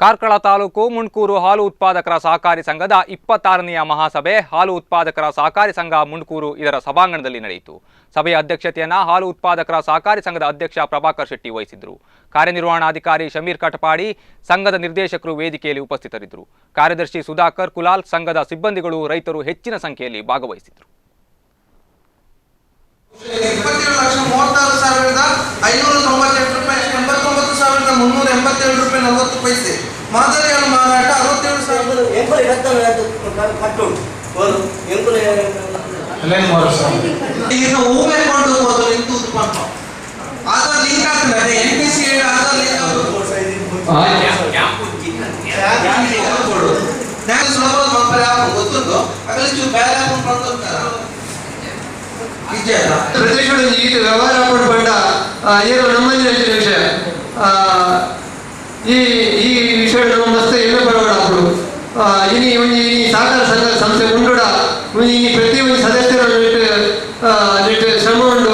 ಕಾರ್ಕಳ ತಾಲೂಕು ಮುಂಡ್ಕೂರು ಹಾಲು ಉತ್ಪಾದಕರ ಸಹಕಾರಿ ಸಂಘದ 26ನೇ ಮಹಾಸಭೆ ಹಾಲು ಉತ್ಪಾದಕರ ಸಹಕಾರಿ ಸಂಘ ಮುಂಡ್ಕೂರು ಇದರ ಸಭಾಂಗಣದಲ್ಲಿ ನಡೆಯಿತು. ಸಭೆಯ ಅಧ್ಯಕ್ಷತೆಯನ್ನು ಹಾಲು ಉತ್ಪಾದಕರ ಸಹಕಾರಿ ಸಂಘದ ಅಧ್ಯಕ್ಷ ಪ್ರಭಾಕರ್ ಶೆಟ್ಟಿ ವಹಿಸಿದರು. ಕಾರ್ಯನಿರ್ವಹಣಾಧಿಕಾರಿ ಶಮೀರ್ ಕಟಪಾಡಿ, ಸಂಘದ ನಿರ್ದೇಶಕರು ವೇದಿಕೆಯಲ್ಲಿ ಉಪಸ್ಥಿತರಿದ್ದರು. ಕಾರ್ಯದರ್ಶಿ ಸುಧಾಕರ್ ಕುಲಾಲ್, ಸಂಘದ ಸಿಬ್ಬಂದಿಗಳು, ರೈತರು ಹೆಚ್ಚಿನ ಸಂಖ್ಯೆಯಲ್ಲಿ ಭಾಗವಹಿಸಿದರು. 27,598 ರೂಪಾಯಿ 40 ಪೈಸೆ. ಮಾದರಿ ಹಾಲು ಮಾರಾಟ 67,000 ಈಗ ಹೂವೆ ಕೊಂಡು ಹೋದ್ರು ಇಂದು ಉತ್ಪನ್ನ ಆಧಾರ್ ಲಿಂಕ್ ಆಗ್ತದೆ. NPC ಆಧಾರ್ ಲಿಂಕ್ ಗೊತ್ತುಂಟು ಅದರಲ್ಲಿ ಬೇರೆ ಪ್ರದೇಶಗಳು ಈಗ ವ್ಯವಹಾರ ಪಡ್ಕೊಂಡ ಏನು ನಮ್ಮಲ್ಲಿ ವಿಷಯ ಈ ವಿಷಯ ನಮ್ಮ ಮಸ್ತ್ ಎಲ್ಲ ಬರೋಣ ಅప్పుడు ಇನಿ ಒಂಜಿ ಸಹಕಾರ ಸಂಘ ಸಂಸ್ಥೆ ಉಂಡುಡ ಇನಿ ಪ್ರತಿ ಒಂದು ಸದಸ್ಯರ ಶ್ರಮ ಉಂಡು